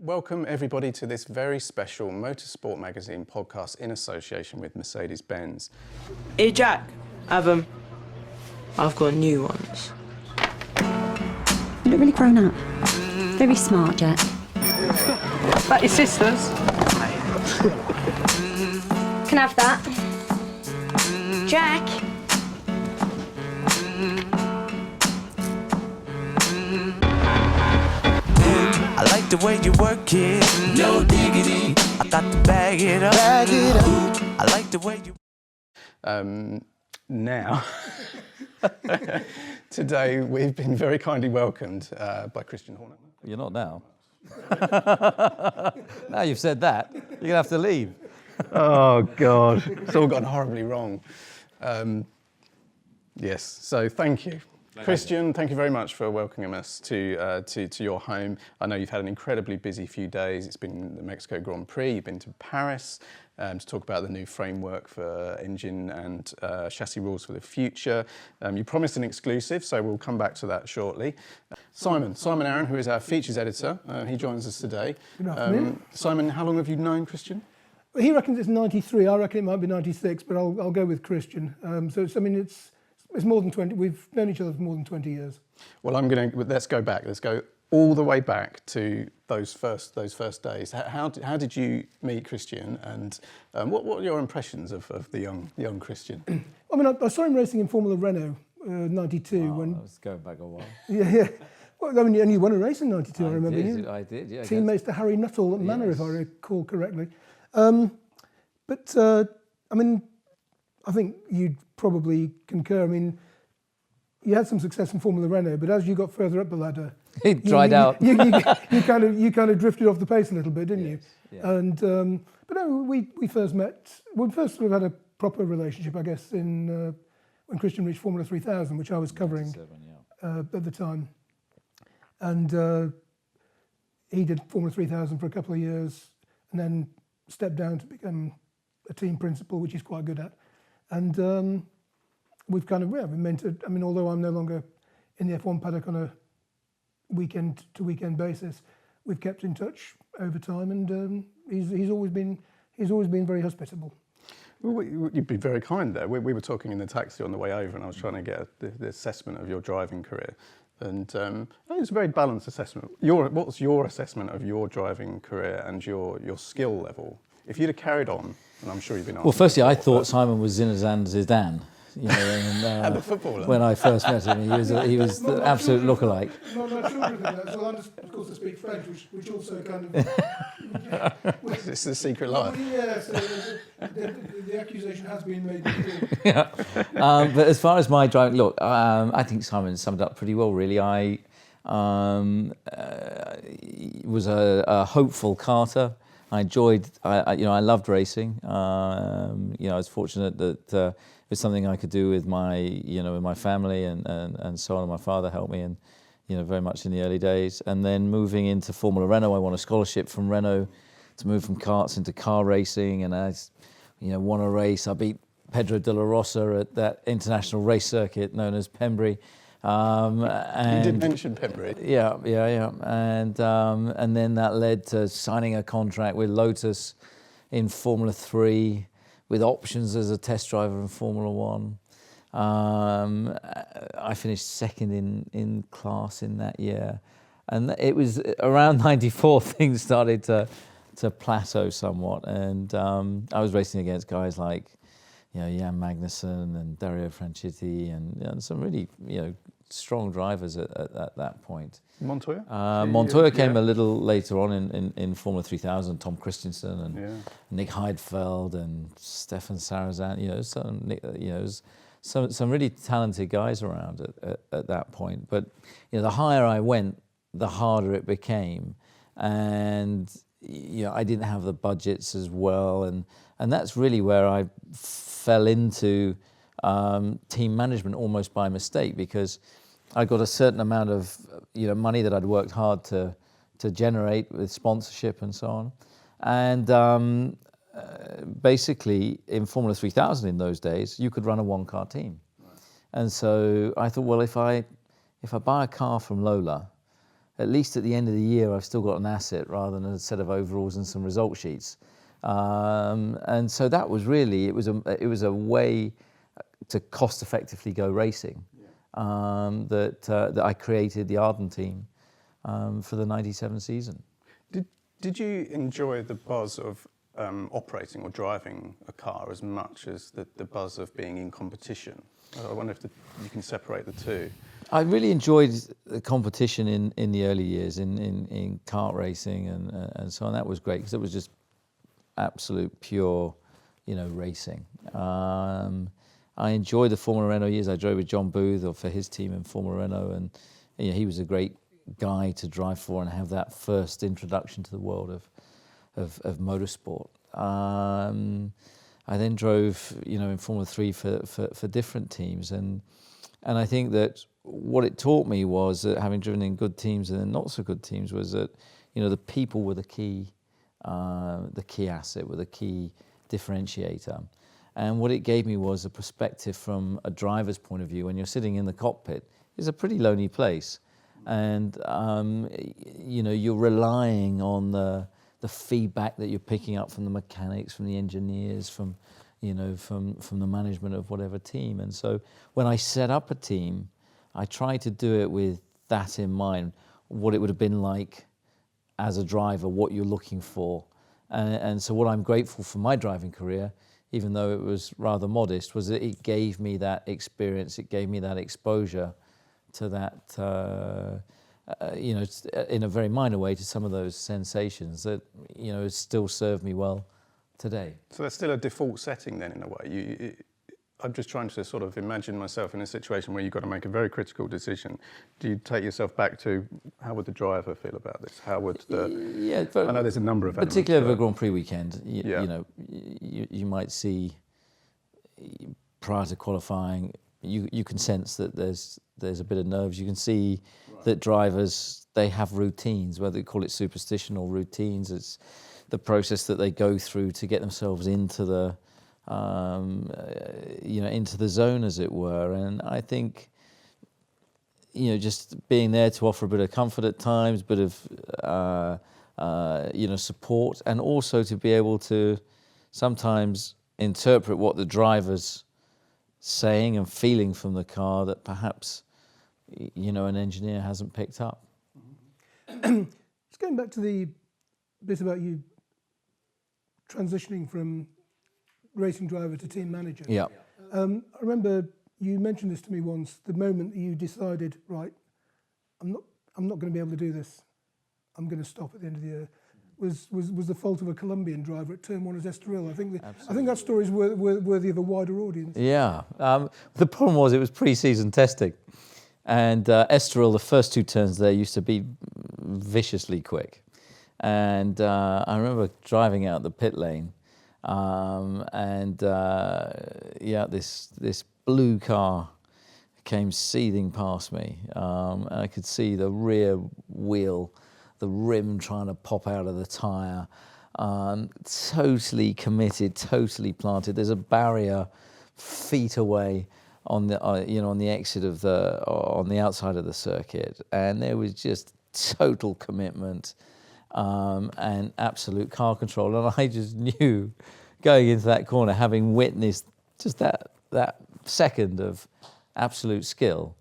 Welcome everybody to this very special Motorsport Magazine podcast in association with Mercedes-Benz. Hey Jack, I've got new ones. You look really grown up. Very smart, Jack. Like your sisters. Can I have that? Jack? I like the way you work it, no diggity. I got to bag it up. I like the way you. Now, today we've been very kindly welcomed by Christian Horner. You're not now. Now you've said that, you're going to have to leave. Oh, God. It's all gone horribly wrong. Yes, so thank you. Christian, thank you very much for welcoming us to your home. I know you've had an incredibly busy few days. It's been the Mexico Grand Prix, you've been to Paris to talk about the new framework for engine and chassis rules for the future. You promised an exclusive, so we'll come back to that shortly. Simon Arron, who is our features editor, he joins us today. Good afternoon. Simon, how long have you known Christian? Well, he reckons it's 93. I reckon it might be 96, but I'll go with Christian. It's more than 20. We've known each other for more than 20 years. Well, let's go back. Let's go all the way back to those first days. How did you meet Christian, and what are your impressions of the young Christian? I mean, I saw him racing in Formula Renault, 92. When I was going back a while. Yeah. Well, I mean, and you won a race in 92, I remember. I did, yeah. Teammates to Harry Nuttall at Manor, if I recall correctly. I think you'd probably concur. I mean, you had some success in Formula Renault, but as you got further up the ladder, it dried out. You kind of drifted off the pace a little bit, didn't you? Yeah. And but no, we first met. We first sort of had a proper relationship, I guess, in when Christian reached Formula 3000, which I was covering at the time, and he did Formula 3000 for a couple of years, and then stepped down to become a team principal, which he's quite good at. And we've kind of, been mentored. I mean, although I'm no longer in the F1 paddock on a weekend-to-weekend basis, we've kept in touch over time, and he's always been very hospitable. Well, you've been very kind there. We were talking in the taxi on the way over, and I was trying to get the assessment of your driving career. And it was a very balanced assessment. What's your assessment of your driving career and your skill level? If you'd have carried on, and I'm sure you've been asked. Well, firstly, I thought Simon was Zinedine Zidane. You know, and, the footballer. When I first met him, he was the absolute lookalike. Not sure of that. So I of course, I speak French, which also kind of. It's the secret life. Yeah, so the accusation has been made before. Yeah. But as far as my driving, look, I think Simon summed it up pretty well, really. I was a hopeful karter. I enjoyed, I loved racing. I was fortunate that it was something I could do with my family and so on. And my father helped me, and very much in the early days. And then moving into Formula Renault, I won a scholarship from Renault to move from karts into car racing, and I, won a race. I beat Pedro de la Rosa at that international race circuit known as Pembrey. You did mention Pembrey. Yeah. And then that led to signing a contract with Lotus in Formula 3 with options as a test driver in Formula 1. I finished second in class in that year. And it was around 94 things started to plateau somewhat. And I was racing against guys like Jan Magnussen and Dario Franchitti and some really, strong drivers at that point. Montoya? Montoya came a little later on in Formula 3000, Tom Christensen and Nick Heidfeld and Stefan Sarazan, some really talented guys around at that point. But, the higher I went, the harder it became. And, I didn't have the budgets as well. And that's really where I fell into team management almost by mistake, because I got a certain amount of money that I'd worked hard to generate with sponsorship and so on. And basically in Formula 3000 in those days, you could run a one-car team. Right. And so I thought, well, if I buy a car from Lola, at least at the end of the year, I've still got an asset rather than a set of overalls and some result sheets. And so that was really, it was a way to cost effectively go racing. That I created the Arden team for the '97 season. Did you enjoy the buzz of operating or driving a car as much as the buzz of being in competition? I wonder if you can separate the two. I really enjoyed the competition in the early years in kart racing and so on. That was great because it was just absolute pure, racing. I enjoyed the Formula Renault years. I drove with John Booth or for his team in Formula Renault, and he was a great guy to drive for and have that first introduction to the world of motorsport. I then drove, in Formula 3 for different teams, and I think that what it taught me was that having driven in good teams and then not so good teams was that, the people were the key asset, were the key differentiator. And what it gave me was a perspective from a driver's point of view. When you're sitting in the cockpit, it's a pretty lonely place. And, you're relying on the feedback that you're picking up from the mechanics, from the engineers, from the management of whatever team. And so when I set up a team, I tried to do it with that in mind, what it would have been like as a driver, what you're looking for. And so what I'm grateful for my driving career, even though it was rather modest, was that it gave me that experience, it gave me that exposure to that, in a very minor way, to some of those sensations that, still serve me well today. So that's still a default setting then, in a way. I'm just trying to sort of imagine myself in a situation where you've got to make a very critical decision. Do you take yourself back to how would the driver feel about this? How would I know there's a number of elements. Particularly over a Grand Prix weekend, you might see prior to qualifying, you can sense that there's a bit of nerves. You can see that drivers, they have routines, whether they call it superstition or routines. It's the process that they go through to get themselves into the into the zone, as it were. And I think, just being there to offer a bit of comfort at times, bit of, support, and also to be able to sometimes interpret what the driver's saying and feeling from the car that perhaps, an engineer hasn't picked up. Just going back to the bit about you transitioning from racing driver to team manager. Yeah. I remember you mentioned this to me once, the moment that you decided, right, I'm not going to be able to do this. I'm going to stop at the end of the year. Was the fault of a Colombian driver at Turn 1 at Estoril. I think that story is worthy of a wider audience. Yeah. The problem was it was pre-season testing. And Estoril, the first two turns there used to be viciously quick. And I remember driving out the pit lane, this blue car came seething past me. And I could see the rear wheel, the rim trying to pop out of the tyre. Totally committed, totally planted. There's a barrier feet away on the exit of on the outside of the circuit, and there was just total commitment and absolute car control. And I just knew, going into that corner, having witnessed just that second of absolute skill,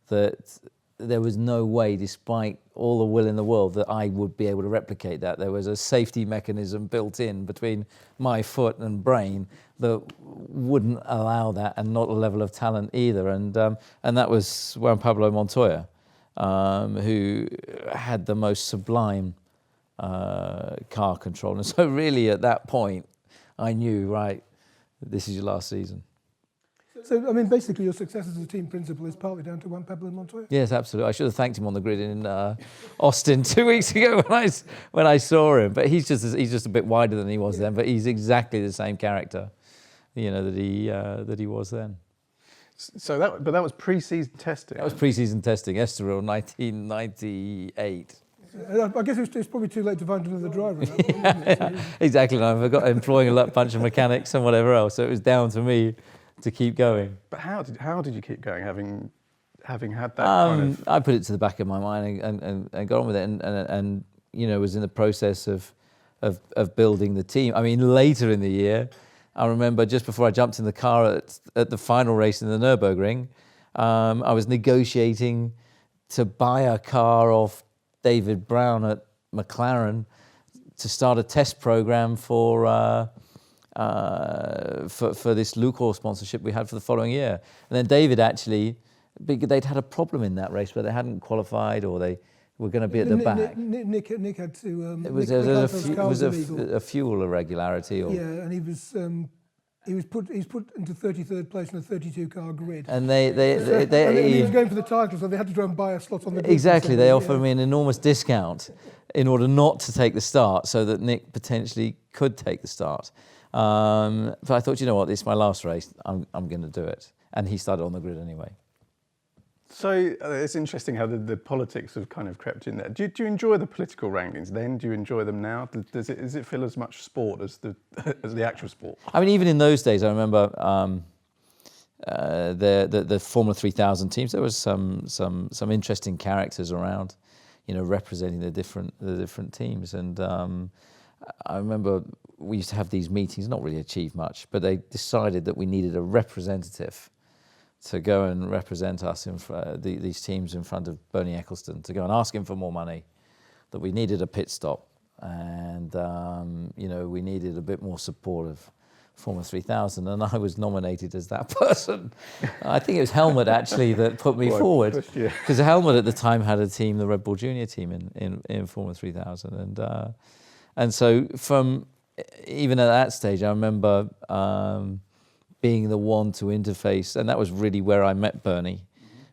that there was no way, despite all the will in the world, that I would be able to replicate that. There was a safety mechanism built in between my foot and brain that wouldn't allow that, and not a level of talent either. And that was Juan Pablo Montoya, who had the most sublime car control. And so really at that point, I knew, right, this is your last season. So, I mean, basically your success as a team principal is partly down to Juan Pablo Montoya? Yes, absolutely. I should have thanked him on the grid in Austin 2 weeks ago when I saw him. But he's just a bit wider than he was then, but he's exactly the same character, that he was then. So that was pre-season testing? That was pre-season testing, Estoril 1998. I guess it's probably too late to find another driver. Exactly. And I forgot employing a bunch of mechanics and whatever else. So it was down to me to keep going. But how did you keep going, having having had that kind of... I put it to the back of my mind and got on with it, and you know, was in the process of building the team. I mean, later in the year, I remember just before I jumped in the car at the final race in the Nürburgring, I was negotiating to buy a car off David Brown at McLaren to start a test program for this Lucor sponsorship we had for the following year. And then David actually, they'd had a problem in that race where they hadn't qualified, or they were going to be at the back. Nick had to. It was a fuel irregularity. Or, yeah, and he was put into 33rd place in a 32-car grid. And and he was going for the title, so they had to try and buy a slot on the grid. Exactly, they offered me an enormous discount in order not to take the start, so that Nick potentially could take the start. But I thought, you know what, this is my last race, I'm going to do it. And he started on the grid anyway. So it's interesting how the politics have kind of crept in there. Do you enjoy the political wranglings then? Do you enjoy them now? Does it feel as much sport as the actual sport? I mean, even in those days, I remember the Formula 3000 teams. There was some interesting characters around, you know, representing the different teams. And I remember we used to have these meetings, not really achieve much, but they decided that we needed a representative to go and represent us in these teams in front of Bernie Ecclestone, to go and ask him for more money, that we needed a pit stop, and you know, we needed a bit more support of Formula 3000, and I was nominated as that person. I think it was Helmut actually that put me forward, because Helmut at the time had a team, the Red Bull Junior team in Formula 3000, and so from even at that stage, I remember being the one to interface, and that was really where I met Bernie,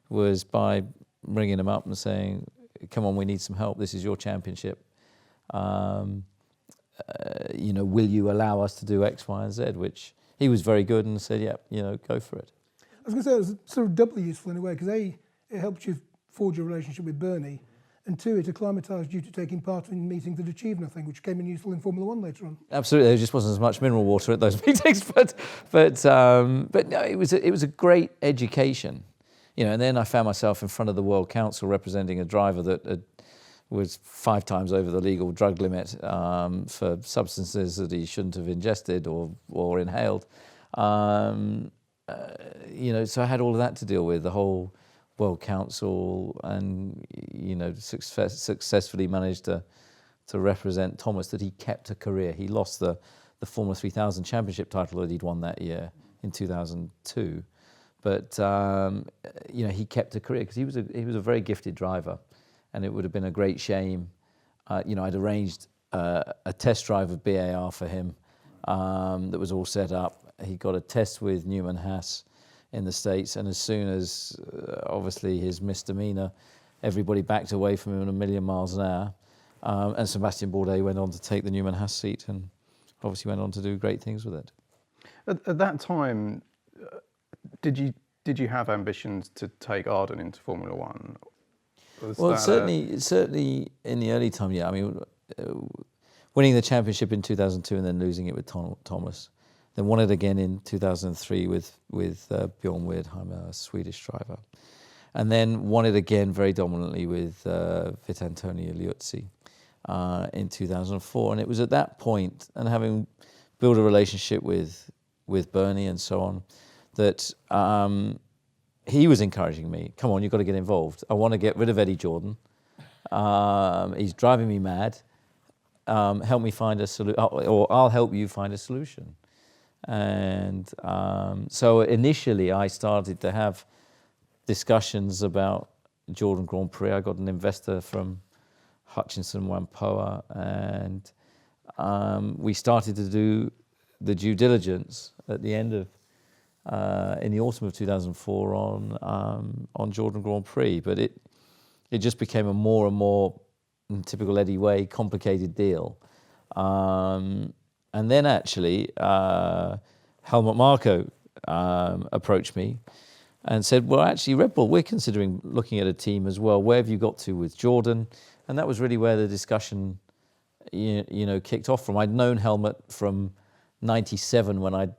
was by ringing him up and saying, come on, we need some help, this is your championship. You know, will you allow us to do X, Y, and Z? Which he was very good and said, yeah, you know, go for it. I was going to say it was sort of doubly useful in a way, because A, it helped you forge a relationship with Bernie, and two, it acclimatised you to taking part in meetings that achieved nothing, which came in useful in Formula One later on. Absolutely, there just wasn't as much mineral water at those meetings, but no, it was a great education, you know. And then I found myself in front of the World Council representing a driver that was 5 times over the legal drug limit for substances that he shouldn't have ingested or inhaled. You know, so I had all of that to deal with, the whole World Council, and you know, successfully managed to represent Thomas, that he kept a career. He lost the Formula 3000 championship title that he'd won that year in 2002, but you know, he kept a career because he was a very gifted driver, and it would have been a great shame. You know, I'd arranged a test drive of BAR for him that was all set up. He got a test with Newman Haas in the States, and as soon as obviously his misdemeanor, everybody backed away from him at 1,000,000 miles an hour, and Sébastien Bourdais went on to take the Newman Haas seat, and obviously went on to do great things with it. At that time, did you have ambitions to take Arden into Formula One? Well, certainly in the early time, yeah. I mean, winning the championship in 2002 and then losing it with Thomas. Then won it again in 2003 with Bjorn Weirdheimer, a Swedish driver. And then won it again very dominantly with Vitantonio Liuzzi in 2004. And it was at that point, and having built a relationship with Bernie and so on, that he was encouraging me, come on, you've got to get involved. I want to get rid of Eddie Jordan. He's driving me mad. Help me find a solution, or I'll help you find a solution. And so initially I started to have discussions about Jordan Grand Prix. I got an investor from Hutchinson Whampoa, and we started to do the due diligence at the end of in the autumn of 2004 on Jordan Grand Prix. But it just became a more and more, in typical Eddie way, complicated deal. And then actually, Helmut Marko approached me and said, well, actually, Red Bull, we're considering looking at a team as well. Where have you got to with Jordan? And that was really where the discussion, you know, kicked off from. I'd known Helmut from '97 when I'd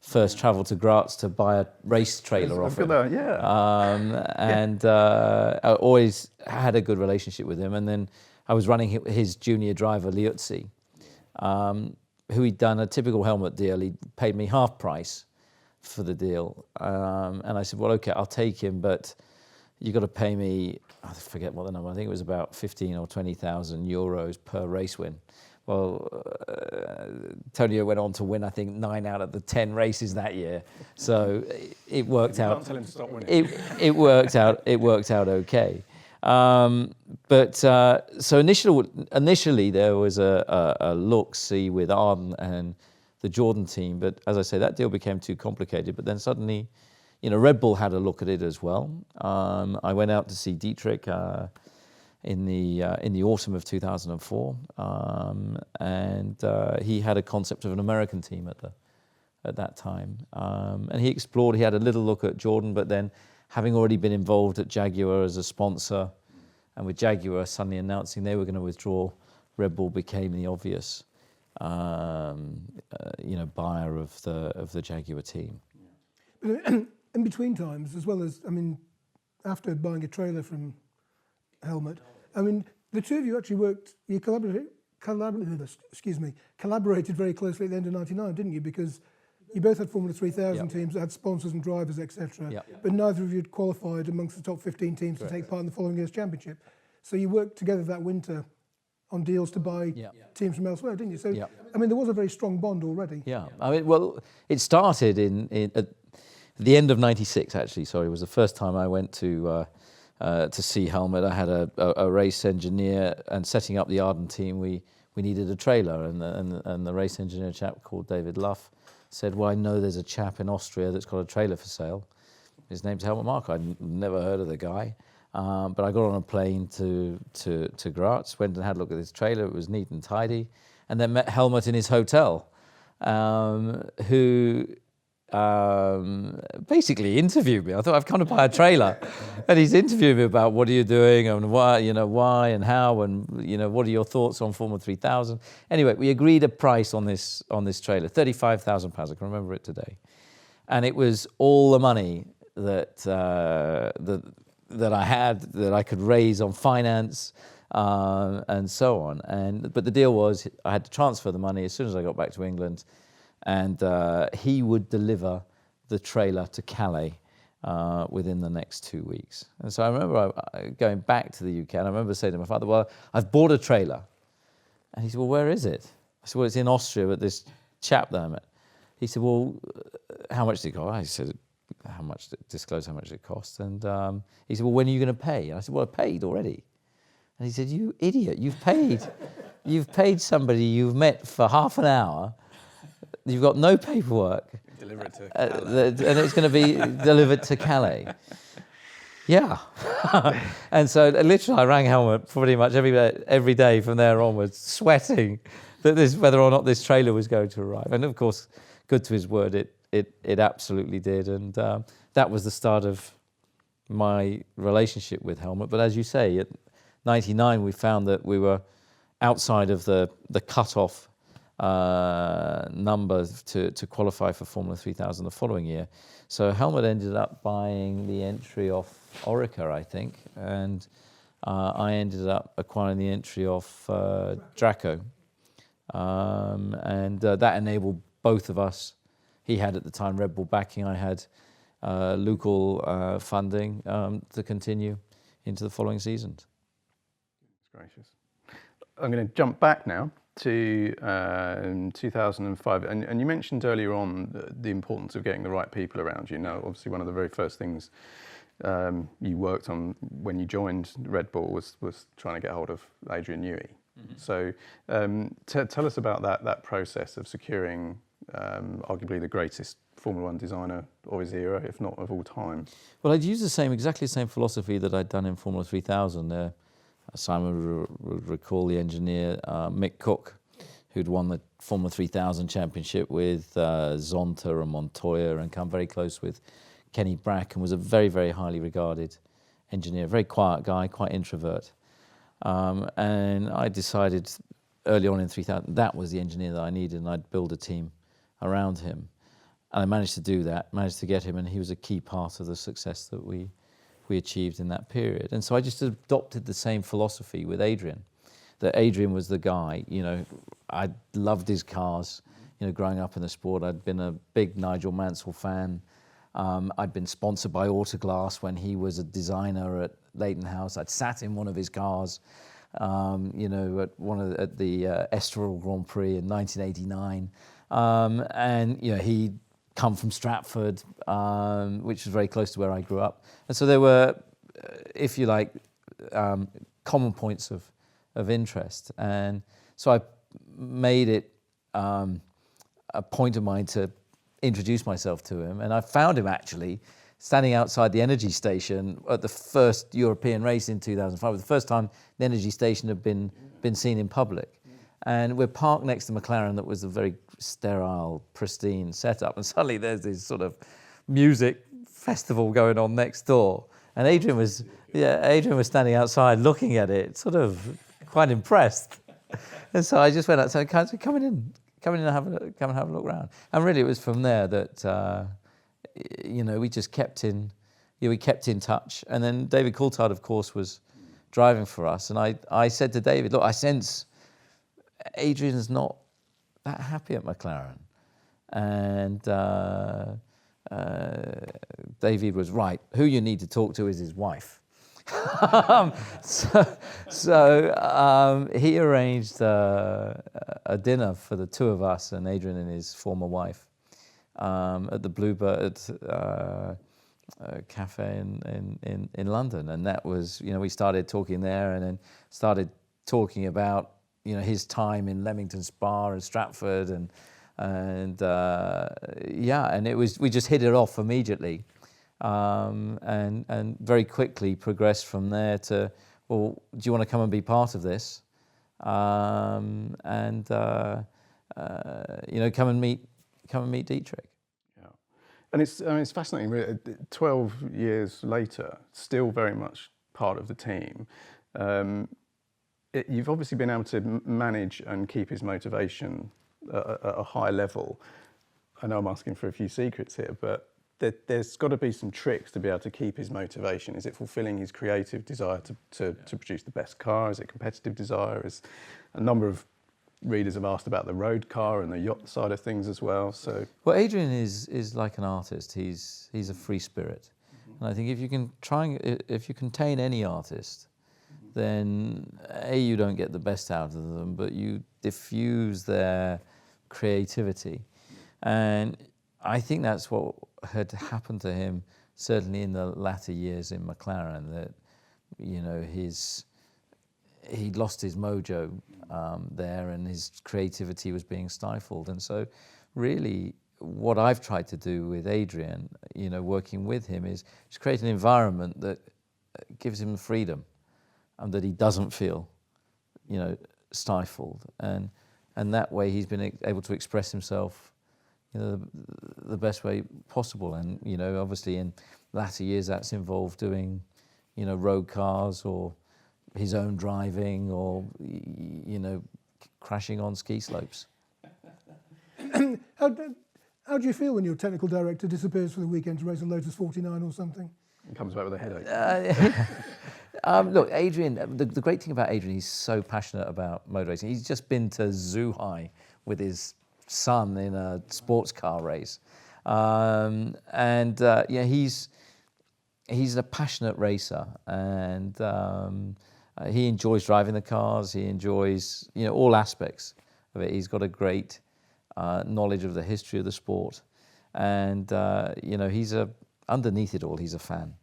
first travel to Graz to buy a race trailer off him. And I always had a good relationship with him. And then I was running his junior driver, Liuzzi, who he'd done a typical helmet deal. He paid me half price for the deal. And I said, well, okay, I'll take him, but you got to pay me, I forget what the number, I think it was about 15 or 20,000 euros per race win. Well, Tonio went on to win, I think, 9 out of the 10 races that year. So it worked out. Can't tell him to stop winning. It worked out. It worked out okay. So initially there was a look-see with Arden and the Jordan team, but as I say, that deal became too complicated. But then suddenly, Red Bull had a look at it as well. I went out to see Dietrich in the autumn of 2004, and he had a concept of an American team at that time, and he explored. He had a little look at Jordan, but then, having already been involved at Jaguar as a sponsor, and with Jaguar suddenly announcing they were going to withdraw, Red Bull became the obvious, buyer of the Jaguar team. In between times, as well as, after buying a trailer from Helmut, the two of you actually collaborated very closely at the end of '99, didn't you? Because you both had Formula 3000 teams that had sponsors and drivers, etc. But neither of you had qualified amongst the top 15 teams to take part in the following year's championship. So you worked together that winter on deals to buy teams from elsewhere, didn't you? So, there was a very strong bond already. Yeah, it started at the end of '96, actually. Sorry, it was the first time I went to see Helmut. I had a race engineer, and setting up the Arden team, we needed a trailer, and the race engineer chap called David Luff said, well, I know there's a chap in Austria that's got a trailer for sale. His name's Helmut Marko. I'd never heard of the guy. But I got on a plane to Graz, went and had a look at this trailer. It was neat and tidy. And then met Helmut in his hotel, who basically interviewed me. I thought, I've come to buy a trailer. And he's interviewing me about what are you doing and why and how and, what are your thoughts on Formula 3000. Anyway, we agreed a price on this trailer, £35,000. I can remember it today. And it was all the money that I had, that I could raise on finance and so on. But the deal was I had to transfer the money as soon as I got back to England, and he would deliver the trailer to Calais within the next 2 weeks. And so I remember going back to the UK, and I remember saying to my father, well, I've bought a trailer. And he said, well, where is it? I said, well, it's in Austria with this chap that I met. He said, well, how much did it cost? I said, disclose how much it cost. And he said, well, when are you going to pay? And I said, well, I paid already. And he said, you idiot, you've paid somebody you've met for half an hour. You've got no paperwork. Deliver it to Calais. And it's going to be delivered to Calais. Yeah. And so literally I rang Helmut pretty much every day from there onwards, sweating that whether or not this trailer was going to arrive. And of course, good to his word, it absolutely did. And that was the start of my relationship with Helmut. But as you say, at 99, we found that we were outside of the cut-off number to qualify for Formula 3000 the following year. So Helmut ended up buying the entry off Orica, I think, and I ended up acquiring the entry off Draco. And that enabled both of us. He had at the time Red Bull backing, I had local funding to continue into the following seasons. That's gracious. I'm going to jump back now to 2005, and you mentioned earlier on the importance of getting the right people around you. Now, obviously, one of the very first things you worked on when you joined Red Bull was trying to get hold of Adrian Newey. Mm-hmm. So tell us about that process of securing arguably the greatest Formula One designer of his era, if not of all time. Well, I'd used exactly the same philosophy that I'd done in Formula 3000. Simon would recall the engineer Mick Cook, who'd won the Formula 3000 championship with Zonta and Montoya and come very close with Kenny Brack, and was a very, very highly regarded engineer, very quiet guy, quite introvert. And I decided early on in 3000 that was the engineer that I needed, and I'd build a team around him. And I managed to do that, managed to get him, and he was a key part of the success that we achieved in that period. And so I just adopted the same philosophy with Adrian, that Adrian was the guy. You know, I loved his cars. You know, growing up in the sport, I'd been a big Nigel Mansell fan. I'd been sponsored by Autoglass when he was a designer at Leighton House. I'd sat in one of his cars, you know, at the Estoril Grand Prix in 1989, and you know, he'd come from Stratford, which was very close to where I grew up, and so there were, if you like, common points of interest, and so I made it a point of mine to introduce myself to him, and I found him actually standing outside the energy station at the first European race in 2005. It was the first time the energy station had been seen in public. And we're parked next to McLaren that was a very sterile, pristine setup, and suddenly there's this sort of music festival going on next door. And Adrian was standing outside looking at it, sort of quite impressed. And so I just went outside, come in and have a look around. And really, it was from there that you know, we just kept in touch. And then David Coulthard, of course, was driving for us. And I said to David, look, I sense Adrian's not that happy at McLaren. And David was right. Who you need to talk to is his wife. So he arranged a dinner for the two of us and Adrian and his former wife at the Bluebird cafe in London, and that was, you know, we started talking there, and then started talking about, you know, his time in Leamington Spa and Stratford, and it was, we just hit it off immediately. And very quickly progressed from there to, well, do you want to come and be part of this? You know, come and meet Dietrich. Yeah, and it's fascinating. Really, 12 years later, still very much part of the team. You've obviously been able to manage and keep his motivation at a high level. I know I'm asking for a few secrets here, but there's got to be some tricks to be able to keep his motivation. Is it fulfilling his creative desire to produce the best car? Is it competitive desire? Is a number of readers have asked about the road car and the yacht side of things as well. So, well, Adrian is like an artist. He's a free spirit, and I think if you contain any artist, then you don't get the best out of them, but you diffuse their creativity, and I think that's what had happened to him, certainly in the latter years in McLaren, that, you know, he'd lost his mojo there, and his creativity was being stifled. And so really what I've tried to do with Adrian, you know, working with him, is just create an environment that gives him freedom and that he doesn't feel, you know, stifled. And that way he's been able to express himself, you know, the best way possible. And, you know, obviously in latter years that's involved doing, you know, road cars or his own driving, or, you know, crashing on ski slopes. How do you feel when your technical director disappears for the weekend to race a Lotus 49 or something? He comes back with a headache. Look, Adrian, the great thing about Adrian, he's so passionate about motor racing. He's just been to Zhuhai with his son in a sports car race. Yeah, he's a passionate racer, and he enjoys driving the cars. He enjoys, you know, all aspects of it. He's got a great knowledge of the history of the sport, and you know, underneath it all, he's a fan.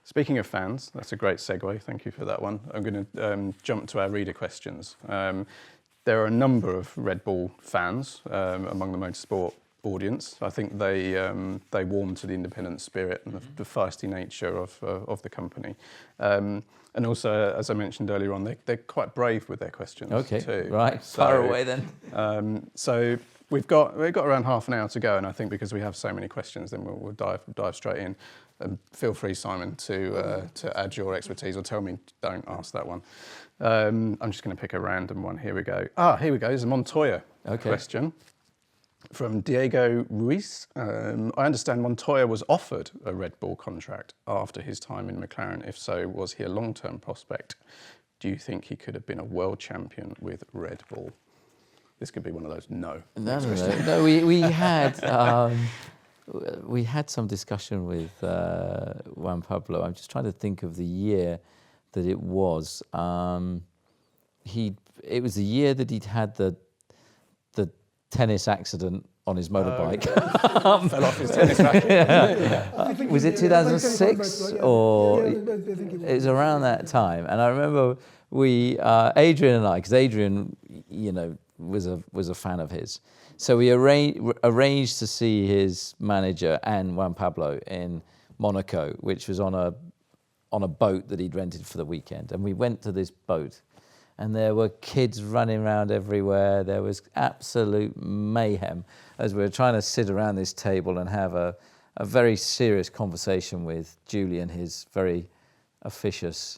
Speaking of fans, that's a great segue. Thank you for that one. I'm going to jump to our reader questions. There are a number of Red Bull fans among the motorsport audience. I think they warm to the independent spirit and the feisty nature of the company. And also, as I mentioned earlier on, they're quite brave with their questions too. Right, so, fire away then. So we've got around half an hour to go, and I think because we have so many questions, then we'll dive straight in. Feel free, Simon, to add your expertise, or tell me don't ask that one. I'm just going to pick a random one. Here we go. Here we go. It's a Montoya question. From Diego Ruiz, I understand Montoya was offered a Red Bull contract after his time in McLaren. If so, was he a long-term prospect? Do you think he could have been a world champion with Red Bull? This could be one of those no. No, we had some discussion with Juan Pablo. I'm just trying to think of the year that it was. It was the year that he'd had the tennis accident on his motorbike. Fell off his tennis racket. Yeah. Was it 2006 or it was around that time? And I remember Adrian and I, because Adrian, was a fan of his, so we arranged to see his manager and Juan Pablo in Monaco, which was on a boat that he'd rented for the weekend, and we went to this boat. And there were kids running around everywhere. There was absolute mayhem as we were trying to sit around this table and have a very serious conversation with Julian, his very officious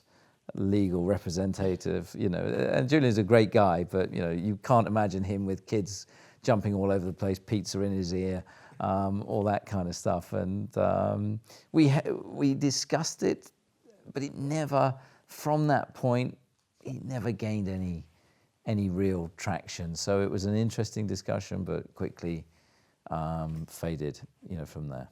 legal representative. And Julian's a great guy, but you can't imagine him with kids jumping all over the place, pizza in his ear, all that kind of stuff. And we discussed it, but it never, from that point, it never gained any real traction. So it was an interesting discussion, but quickly faded, from there.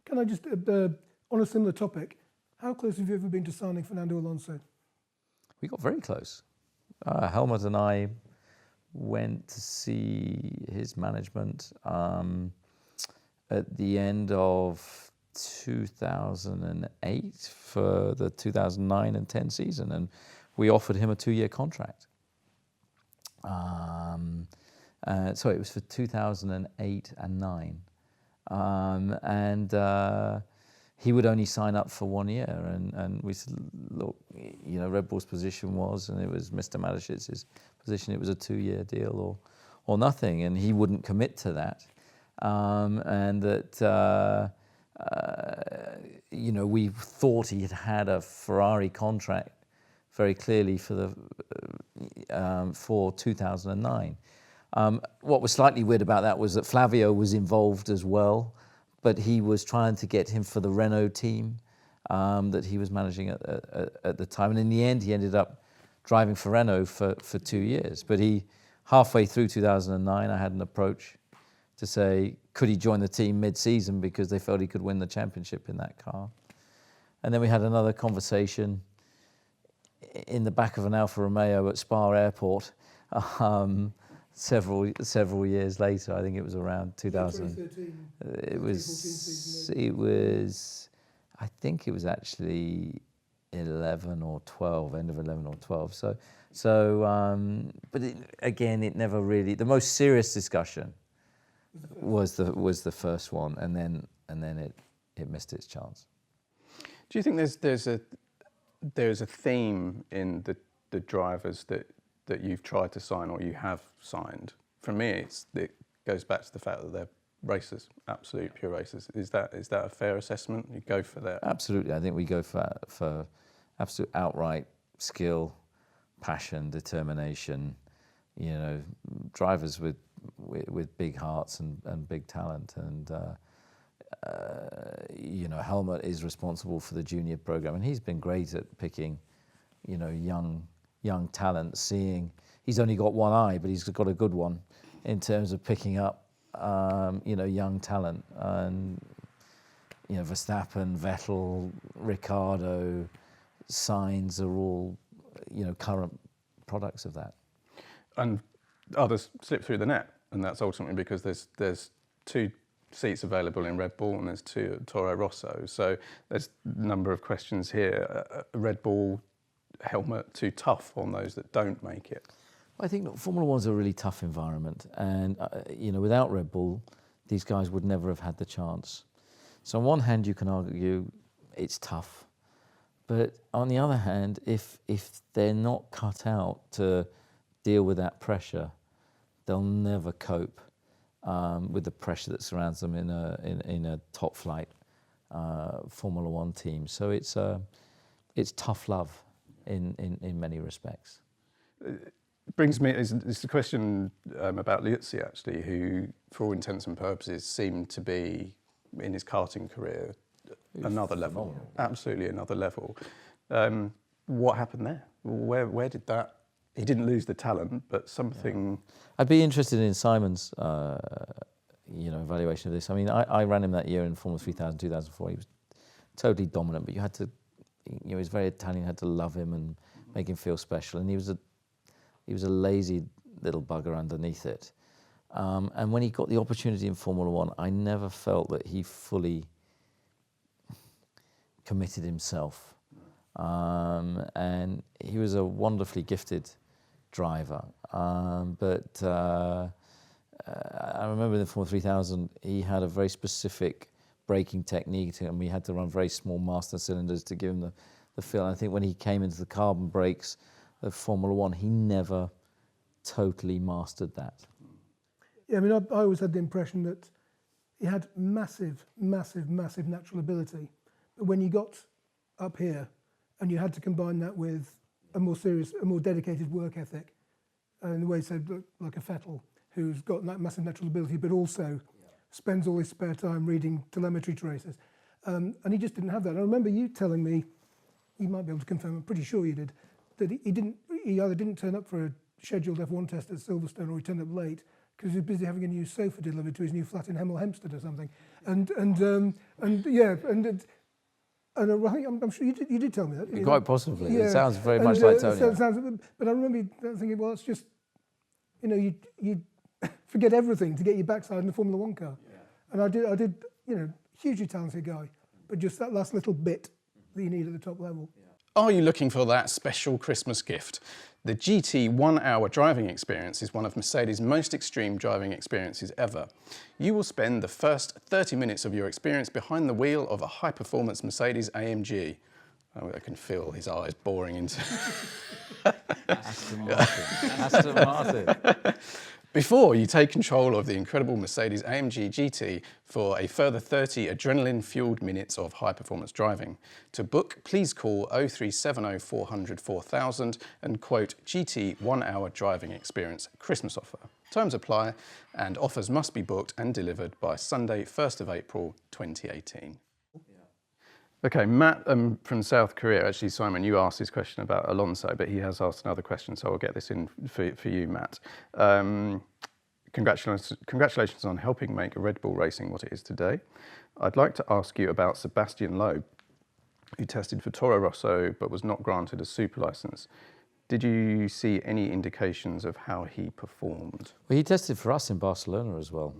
Can I just, on a similar topic, how close have you ever been to signing Fernando Alonso? We got very close. Helmut and I went to see his management at the end of 2008 for the 2009 and 10 season, and we offered him a 2-year contract. Sorry, it was for 2008 and 9. And he would only sign up for 1 year. And we said, look, Red Bull's position was, and it was Mr. Mateschitz' position, it was a 2-year deal or nothing. And he wouldn't commit to that. And that, we thought he had a Ferrari contract very clearly for 2009. What was slightly weird about that was that Flavio was involved as well, but he was trying to get him for the Renault team that he was managing at the time. And in the end, he ended up driving for Renault for 2 years. But halfway through 2009, I had an approach to say, could he join the team mid-season because they felt he could win the championship in that car. And then we had another conversation in the back of an Alfa Romeo at Spa Airport several years later. I think it was around 2000. It was. I think it was actually 11 or 12, end of 11 or 12. But it never really. The most serious discussion was the first one, and then it missed its chance. Do you think there's a theme in the drivers that you've tried to sign or you have signed? For me, it goes back to the fact that they're racers, absolute pure racers. Is that a fair assessment? You go for that? Absolutely. I think we go for absolute outright skill, passion, determination. Drivers with big hearts and big talent. And Helmut is responsible for the junior program, and he's been great at picking, young talent. He's only got one eye, but he's got a good one in terms of picking up, young talent. And Verstappen, Vettel, Ricciardo, Sainz are all, current products of that. And others slip through the net, and that's ultimately because there's 2 seats available in Red Bull and there's 2 at Toro Rosso. So there's a number of questions here. Red Bull, Helmut, too tough on those that don't make it? I think Formula One's a really tough environment, and without Red Bull, these guys would never have had the chance. So on one hand, you can argue it's tough, but on the other hand, if they're not cut out to deal with that pressure, they'll never cope with the pressure that surrounds them in a top flight Formula One team. So it's tough love in many respects. brings me, it's a question about Liuzzi actually, who for all intents and purposes seemed to be, in his karting career, another level, absolutely another level. What happened there? Where did that, he didn't lose the talent, but something... I'd be interested in Simon's evaluation of this. I mean, I ran him that year in Formula 3000, 2004. He was totally dominant, but you had to, he was very Italian, you had to love him and make him feel special. And he was a lazy little bugger underneath it. And when he got the opportunity in Formula One, I never felt that he fully committed himself. And he was a wonderfully gifted driver. But I remember in the Formula 3000, he had a very specific braking technique, and we had to run very small master cylinders to give him the feel. And I think when he came into the carbon brakes of Formula One, he never totally mastered that. Yeah, I mean, I always had the impression that he had massive, massive, massive natural ability. But when you got up here and you had to combine that with a more serious, a more dedicated work ethic, in the way he said, like a Vettel, who's got that massive natural ability, but also spends all his spare time reading telemetry traces. And he just didn't have that. I remember you telling me, you might be able to confirm, I'm pretty sure you did, that he either didn't turn up for a scheduled F1 test at Silverstone, or he turned up late because he was busy having a new sofa delivered to his new flat in Hemel Hempstead or something. I'm sure you did tell me that. Quite possibly. Yeah. It sounds very much like Tony. But I remember thinking, well, it's just, you forget everything to get your backside in the Formula One car. Yeah. And I did, hugely talented guy, but just that last little bit that you need at the top level. Yeah. Are you looking for that special Christmas gift? The GT 1 hour driving experience is one of Mercedes' most extreme driving experiences ever. You will spend the first 30 minutes of your experience behind the wheel of a high-performance Mercedes AMG. Oh, I can feel his eyes boring into... Aston Martin. Before you take control of the incredible Mercedes AMG GT for a further 30 adrenaline-fueled minutes of high-performance driving. To book, please call 0370 400 4000 and quote GT 1 hour driving experience Christmas offer. Terms apply and offers must be booked and delivered by Sunday, 1st of April 2018. Okay, Matt from South Korea, actually, Simon, you asked this question about Alonso, but he has asked another question, so I'll get this in for you, Matt. Congratulations on helping make Red Bull racing what it is today. I'd like to ask you about Sebastian Loeb, who tested for Toro Rosso but was not granted a super license. Did you see any indications of how he performed? Well, he tested for us in Barcelona as well.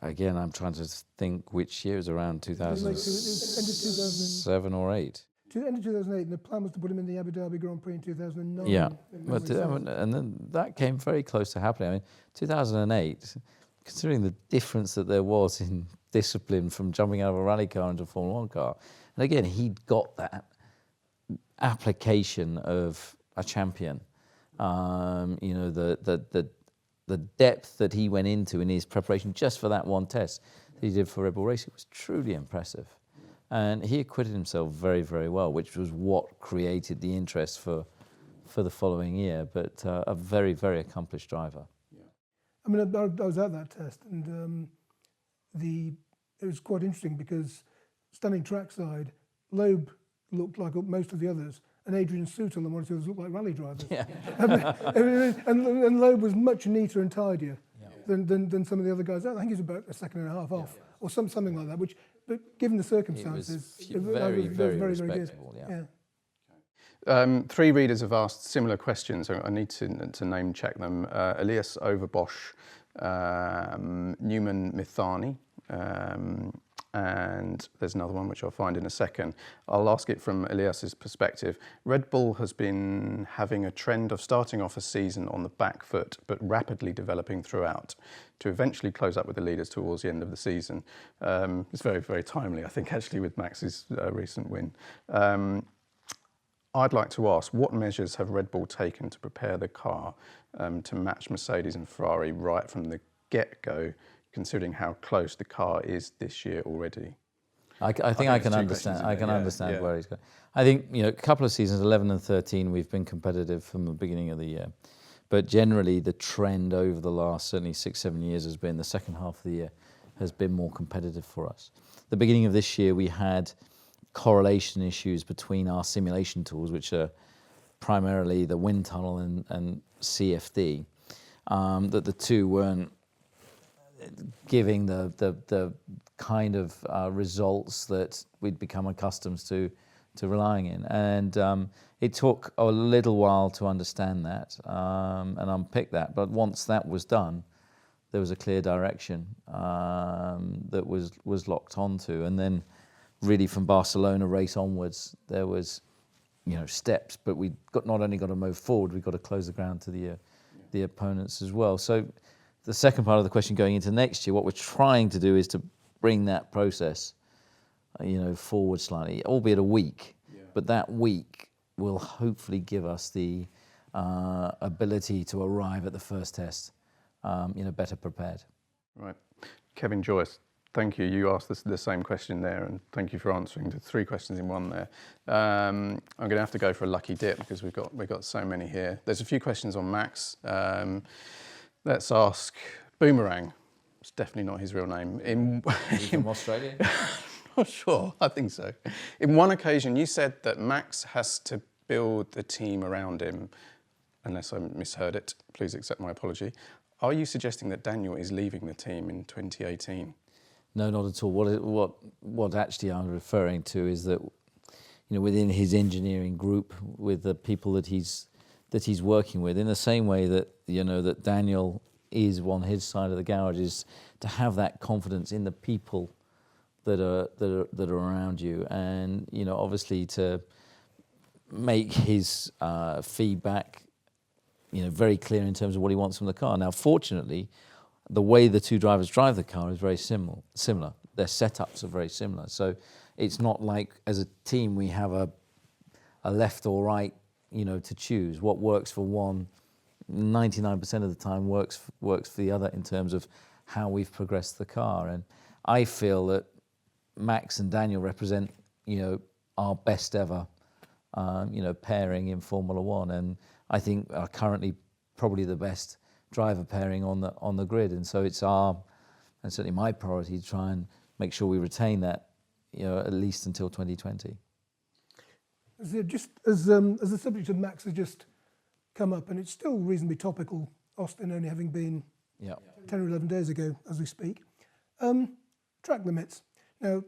Again, I'm trying to think which year. It was around 2007 or 8. End of 2008, and the plan was to put him in the Abu Dhabi Grand Prix in 2009. Yeah, but and then that came very close to happening. I mean, 2008, considering the difference that there was in discipline from jumping out of a rally car into a Formula One car, and again, he'd got that application of a champion. The depth that he went into in his preparation just for that one test that he did for Red Bull Racing was truly impressive. And he acquitted himself very, very well, which was what created the interest for the following year, but a very, very accomplished driver. Yeah. I mean, I was at that test, and it was quite interesting because standing trackside, Loeb looked like most of the others, and Adrian Sutil and one or two others looked like rally drivers. Yeah. and Loeb was much neater and tidier than some of the other guys. I think he was about a second and a half off, or something like that. But given the circumstances, it was very, very respectable. Good. Yeah. 3 readers have asked similar questions. I need to name check them. Elias Overbosch, Newman Mithani, and there's another one which I'll find in a second. I'll ask it from Elias's perspective. Red Bull has been having a trend of starting off a season on the back foot, but rapidly developing throughout to eventually close up with the leaders towards the end of the season. It's very, very timely, I think, actually, with Max's recent win. I'd like to ask, what measures have Red Bull taken to prepare the car to match Mercedes and Ferrari right from the get-go, considering how close the car is this year already? I think I can understand. I can understand where he's going. I think a couple of seasons, 11 and 13, we've been competitive from the beginning of the year, but generally the trend over the last certainly 6-7 years has been the second half of the year has been more competitive for us. The beginning of this year, we had correlation issues between our simulation tools, which are primarily the wind tunnel and CFD, that the two weren't giving the kind of results that we'd become accustomed to relying in. And it took a little while to understand that and unpick that. But once that was done, there was a clear direction that was locked onto. And then really from Barcelona race onwards, there was steps, but we not only got to move forward, we've got to close the ground to the opponents as well. So the second part of the question going into next year, what we're trying to do is to bring that process, forward slightly, albeit a week. Yeah. But that week will hopefully give us the ability to arrive at the first test, better prepared. Right. Kevin Joyce, thank you. You asked the same question there, and thank you for answering the 3 questions in one there. I'm going to have to go for a lucky dip because we've got so many here. There's a few questions on Max. Let's ask Boomerang. It's definitely not his real name. He's from Australia? Not sure. I think so. In one occasion, you said that Max has to build the team around him. Unless I misheard it, please accept my apology. Are you suggesting that Daniel is leaving the team in 2018? No, not at all. What actually I'm referring to is that, within his engineering group, with the people that he's working with, in the same way that that Daniel is on his side of the garage, is to have that confidence in the people that are around you, and obviously to make his feedback very clear in terms of what he wants from the car. Now, fortunately, the way the two drivers drive the car is very similar. Their setups are very similar. So it's not like as a team we have a left or right, to choose. What works for one, 99% of the time works for the other in terms of how we've progressed the car. And I feel that Max and Daniel represent, our best ever, pairing in Formula One, and I think are currently probably the best driver pairing on the grid. And so it's and certainly my priority to try and make sure we retain that, at least until 2020. Just as the subject of Max has just come up, and it's still reasonably topical, Austin only having been 10 or 11 days ago as we speak. Track limits. Now,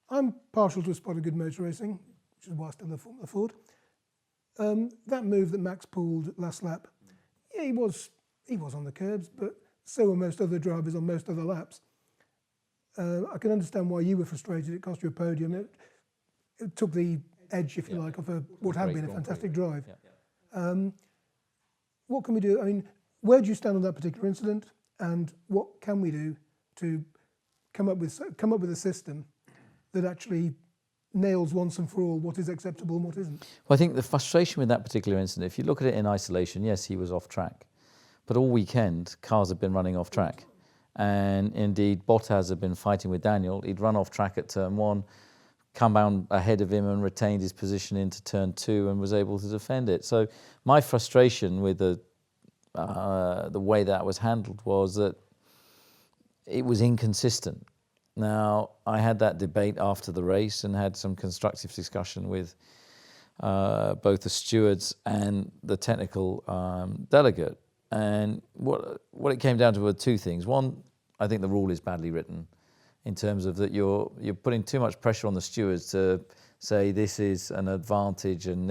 I'm partial to a spot of good motor racing, which is why I still love Formula Ford. That move that Max pulled last lap, he was on the curbs, but so were most other drivers on most other laps. I can understand why you were frustrated. It cost you a podium. It took the edge, if you like, of what had been a fantastic drive. What can we do? I mean, where do you stand on that particular incident, and what can we do to come up with a system that actually nails once and for all what is acceptable and what isn't? Well, I think the frustration with that particular incident, if you look at it in isolation, yes, he was off track. But all weekend, cars have been running off track. And indeed, Bottas had been fighting with Daniel. He'd run off track at turn 1, come down ahead of him and retained his position into turn 2 and was able to defend it. So my frustration with the way that was handled was that it was inconsistent. Now, I had that debate after the race and had some constructive discussion with both the stewards and the technical delegate. And what it came down to were 2 things. One, I think the rule is badly written in terms of that you're putting too much pressure on the stewards to say this is an advantage and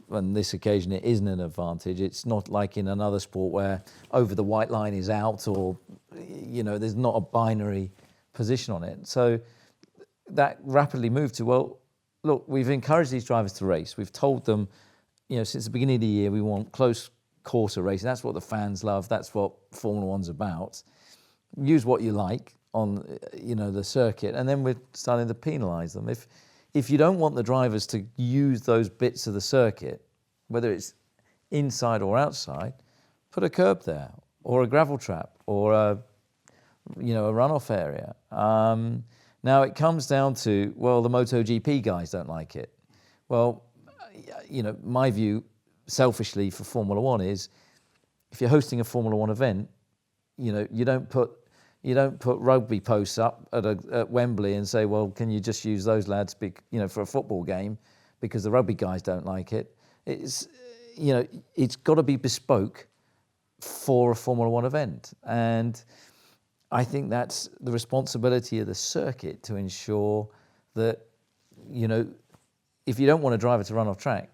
on this occasion it isn't an advantage. It's not like in another sport where over the white line is out, or there's not a binary position on it. So that rapidly moved to, well, look, we've encouraged these drivers to race. We've told them, since the beginning of the year, we want close quarter racing. That's what the fans love. That's what Formula One's about. Use what you like on, the circuit, and then we're starting to penalise them. If you don't want the drivers to use those bits of the circuit, whether it's inside or outside, put a curb there, or a gravel trap, or a runoff area. Now it comes down to, well, the MotoGP guys don't like it. Well, my view, selfishly, for Formula One is, if you're hosting a Formula One event, you don't put rugby posts up at Wembley and say, well, can you just use those lads, for a football game, because the rugby guys don't like it. It's got to be bespoke for a Formula One event, and I think that's the responsibility of the circuit to ensure that, if you don't want a driver to run off track,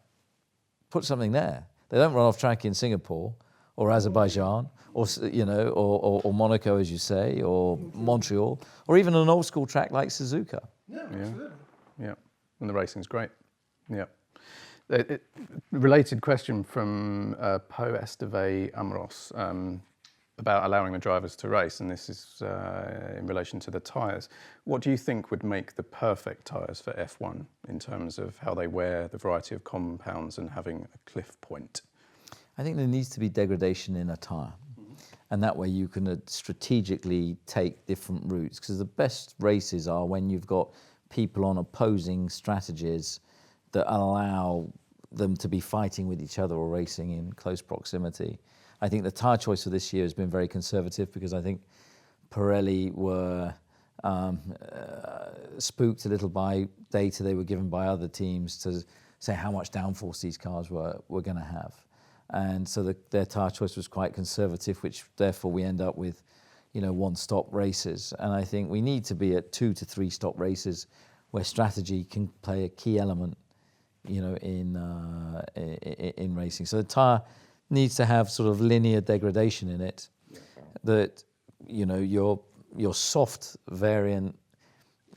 put something there. They don't run off track in Singapore or Azerbaijan or Monaco, as you say, or Montreal, or even an old school track like Suzuka. Yeah, and the racing's great. Yeah. Related question from Po Esteve Amros about allowing the drivers to race, and this is in relation to the tyres. What do you think would make the perfect tyres for F1 in terms of how they wear, the variety of compounds, and having a cliff point? I think there needs to be degradation in a tyre, and that way you can strategically take different routes, because the best races are when you've got people on opposing strategies that allow them to be fighting with each other or racing in close proximity. I think the tyre choice for this year has been very conservative, because I think Pirelli were spooked a little by data they were given by other teams to say how much downforce these cars were going to have. And so their tyre choice was quite conservative, which therefore we end up with, one-stop races. And I think we need to be at 2 to 3 stop races where strategy can play a key element, in racing. So the tyre needs to have sort of linear degradation in it, that your soft variant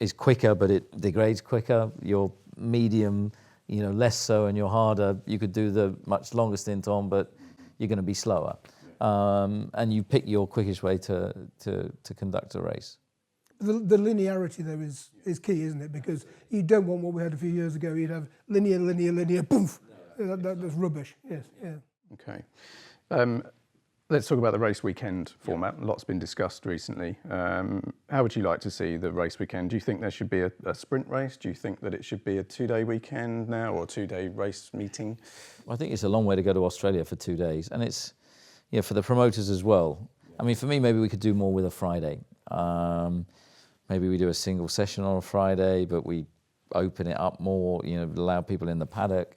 is quicker but it degrades quicker, your medium less so, and your harder you could do the much longer stint on, but you're going to be slower, and you pick your quickest way to conduct a race. The linearity though is key, isn't it? Because you don't want what we had a few years ago. You'd have linear, poof. That's rubbish. Yes, yeah. Okay. Let's talk about the race weekend format. A lot's been discussed recently. How would you like to see the race weekend? Do you think there should be a sprint race? Do you think that it should be a 2-day weekend now, or a 2-day race meeting? Well, I think it's a long way to go to Australia for 2 days, and it's for the promoters as well. I mean, for me, maybe we could do more with a Friday. Maybe we do a single session on a Friday, but we open it up more. Allow people in the paddock.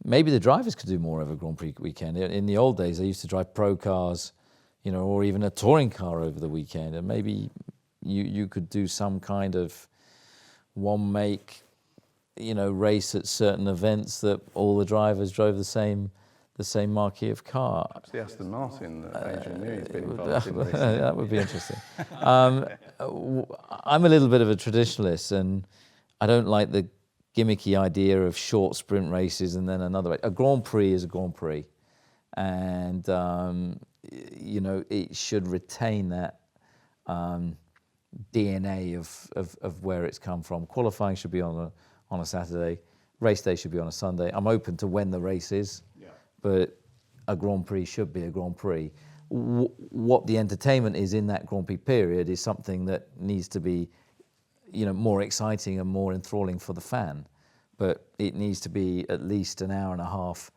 Maybe the drivers could do more of a Grand Prix weekend. In the old days, they used to drive pro cars, or even a touring car over the weekend. And maybe you could do some kind of one make, race at certain events that all the drivers drove the same marquee of car. Perhaps the Aston Martin that Adrian Newey's been involved in recently. That would be interesting. I'm a little bit of a traditionalist, and I don't like the gimmicky idea of short sprint races and then another race. A Grand Prix is a Grand Prix, and it should retain that DNA of where it's come from. Qualifying should be on a Saturday, race day should be on a Sunday. I'm open to when the race is, but a Grand Prix should be a Grand Prix. What the entertainment is in that Grand Prix period is something that needs to be more exciting and more enthralling for the fan, but it needs to be at least an hour and a half,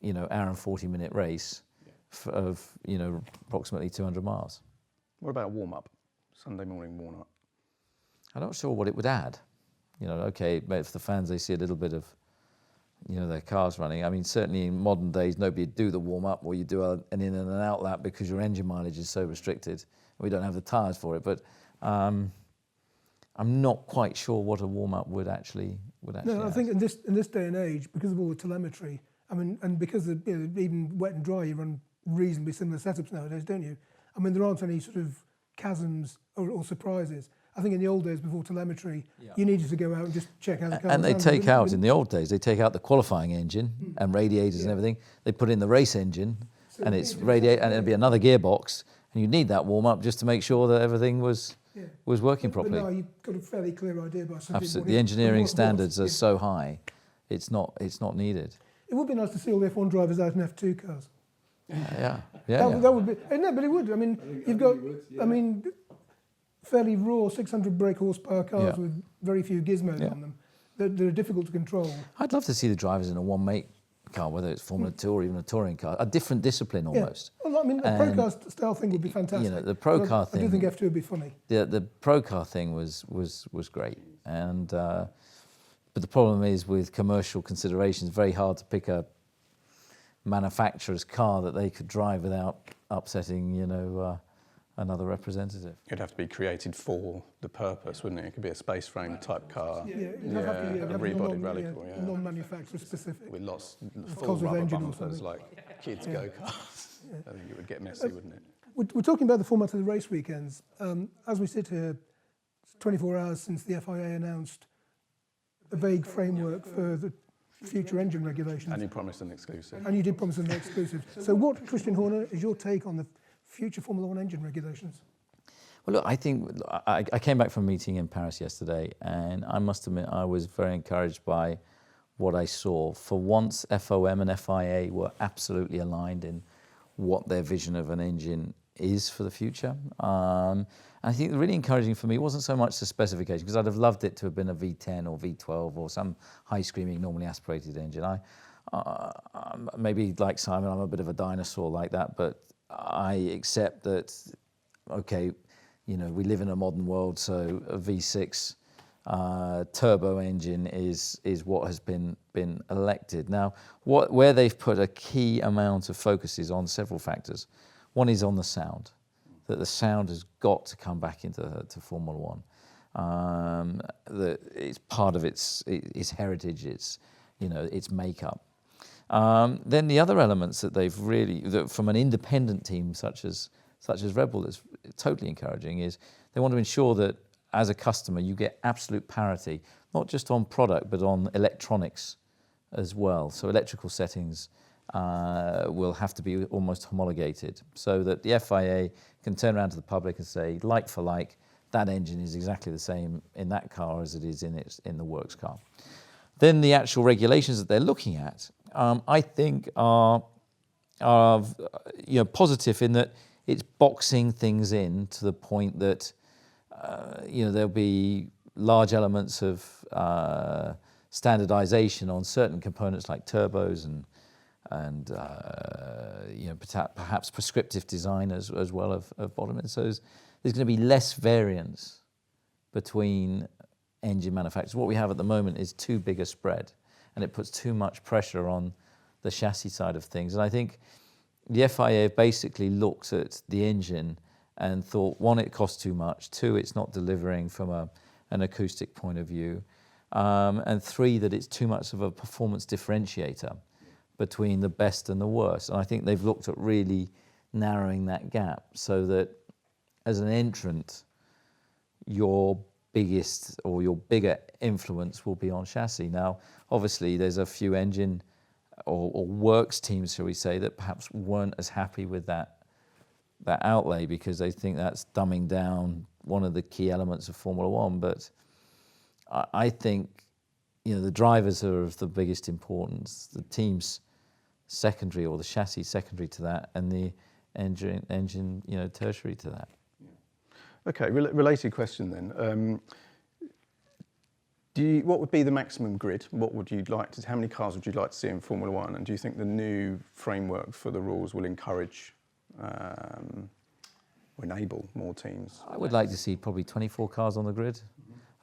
hour and 40-minute race of approximately 200 miles. What about a warm-up, Sunday morning warm-up? I'm not sure what it would add. Okay, if the fans, they see a little bit of, their cars running. I mean, certainly in modern days, nobody would do the warm-up, or you do an in and an out lap because your engine mileage is so restricted. We don't have the tyres for it, but I'm not quite sure what a warm-up would actually No, add. I think in this day and age, because of all the telemetry, and because of, even wet and dry, you run reasonably similar setups nowadays, don't you? I mean, there aren't any sort of chasms or surprises. I think in the old days, before telemetry, you needed to go out and just check how the car was. And they take out, in the old days, they take out the qualifying engine and radiators and everything. They put in the race engine, and it's radiator, and it'll be another gearbox, and you need that warm-up just to make sure that everything was working properly. But now you've got a fairly clear idea by Absolutely, the engineering standards are so high, it's not needed. It would be nice to see all the F1 drivers out in F2 cars. Yeah. That would be. No, but it would. I mean, you've got. I mean, fairly raw 600 brake horsepower cars Yeah. with very few gizmos on them. They're difficult to control. I'd love to see the drivers in a one-make car, whether it's Formula 2 or even a touring car, a different discipline almost. Yeah. Well, I mean, a pro car style thing would be fantastic. You know, the pro car I do thing. think F2 would be funny. The pro car thing was great, and but the problem is with commercial considerations, it's very hard to pick a manufacturer's car that they could drive without upsetting, you know, another representative. It'd have to be created for the purpose, wouldn't it? It could be a space frame type car. Yeah, it'd have to be a rebodied radical, yeah. non-manufacturer specific. With lots full Cosworth rubber engine or bumpers something. like kids go-karts. I think it would get messy, wouldn't it? We're talking about the format of the race weekends. As we sit here, 24 hours since the FIA announced a vague framework for the future engine regulations. And you promised an exclusive. And you did promise an exclusive. So what, Christian Horner, is your take on the future Formula One engine regulations? Well, look, I think I came back from a meeting in Paris yesterday, and I must admit I was very encouraged by what I saw. For once, FOM and FIA were absolutely aligned in what their vision of an engine is for the future. I think really encouraging for me wasn't so much the specification, because I'd have loved it to have been a V10 or V12 or some high-screaming, normally aspirated engine. Maybe like Simon, I'm a bit of a dinosaur like that, but I accept that, okay, you know, we live in a modern world, so a V6 turbo engine is what has been elected. Now, where they've put a key amount of focus is on several factors. One is on the sound, that the sound has got to come back into Formula One. That it's part of its heritage, its makeup. Then the other elements that they've really, from an independent team such as Red Bull, is totally encouraging, is they want to ensure that as a customer you get absolute parity, not just on product but on electronics as well. So electrical settings will have to be almost homologated, so that the FIA can turn around to the public and say, like for like, that engine is exactly the same in that car as it is in the works car. Then the actual regulations that they're looking at, I think are positive in that it's boxing things in to the point that there'll be large elements of standardization on certain components like turbos and perhaps prescriptive design as well of bottom end. So there's going to be less variance between engine manufacturers. What we have at the moment is too big a spread, and it puts too much pressure on the chassis side of things. And I think the FIA basically looked at the engine and thought, one, it costs too much, two, it's not delivering from an acoustic point of view, and three, that it's too much of a performance differentiator between the best and the worst. And I think they've looked at really narrowing that gap so that as an entrant, your biggest or your bigger influence will be on chassis. Now, obviously, there's a few engine or works teams, shall we say, that perhaps weren't as happy with that outlay because they think that's dumbing down one of the key elements of Formula One. But I think, the drivers are of the biggest importance. The team's secondary, or the chassis secondary to that, and the engine tertiary to that. Okay, related question then. What would be the maximum grid? What would you like to? How many cars would you like to see in Formula One? And do you think the new framework for the rules will encourage or enable more teams? I would like to see probably 24 cars on the grid.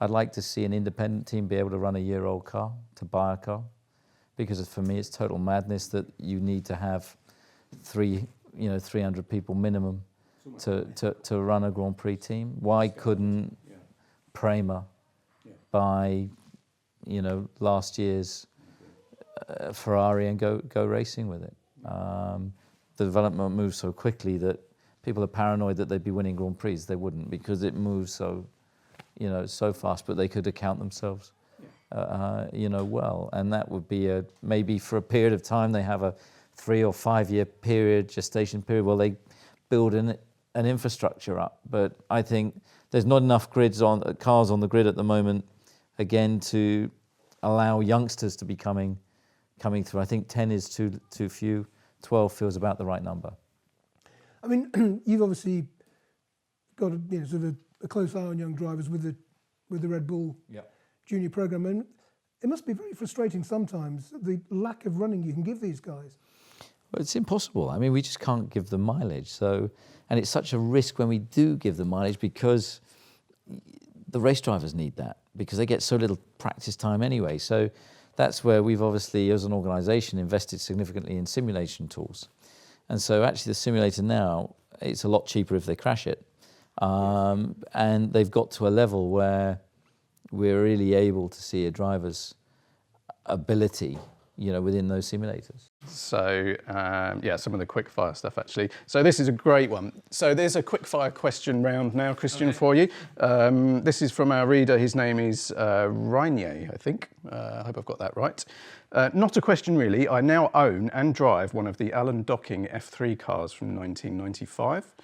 I'd like to see an independent team be able to run a year-old car, to buy a car, because for me it's total madness that you need to have 300 people minimum to run a Grand Prix team. Why couldn't Prema buy, last year's Ferrari and go racing with it? The development moves so quickly that people are paranoid that they'd be winning Grand Prix. They wouldn't, because it moves so fast. But they could account themselves, well, and that would be maybe for a period of time they have a 3 or 5 year gestation period, where they build an infrastructure up. But I think there's not enough cars on the grid at the moment, again, to allow youngsters to be coming through. I think 10 is too few. 12 feels about the right number. I mean, you've obviously got sort of a a close eye on young drivers with the Red Bull junior program. And it must be very frustrating sometimes, the lack of running you can give these guys. Well, it's impossible. I mean, we just can't give them mileage. So, and it's such a risk when we do give them mileage because the race drivers need that because they get so little practice time anyway. So that's where we've obviously, as an organisation, invested significantly in simulation tools. And so actually the simulator now, it's a lot cheaper if they crash it. And they've got to a level where we're really able to see a driver's ability, you know, within those simulators. So, yeah, some of the quickfire stuff, actually. So this is a great one. So there's a quickfire question round now, Christian, for you. This is from our reader. His name is Rainier, I think. I hope I've got that right. Not a question, really. I now own and drive one of the Alan Docking F3 cars from 1995.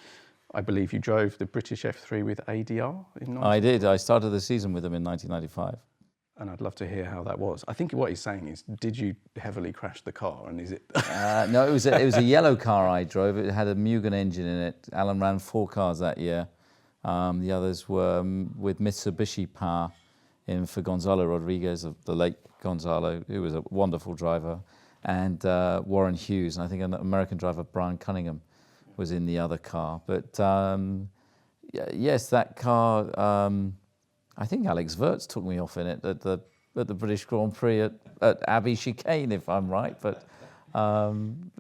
I believe you drove the British F3 with ADR in 1995. I did. I started the season with them in 1995. And I'd love to hear how that was. I think what he's saying is, did you heavily crash the car? And is it? No, it was a yellow car I drove. It had a Mugen engine in it. Alan ran 4 cars that year. The others were with Mitsubishi power for Gonzalo Rodriguez, the late Gonzalo, who was a wonderful driver, and Warren Hughes, and I think an American driver, Brian Cunningham, was in the other car. But yes, that car. I think Alex Wirtz took me off in it at the British Grand Prix at Abbey Chicane, if I'm right. But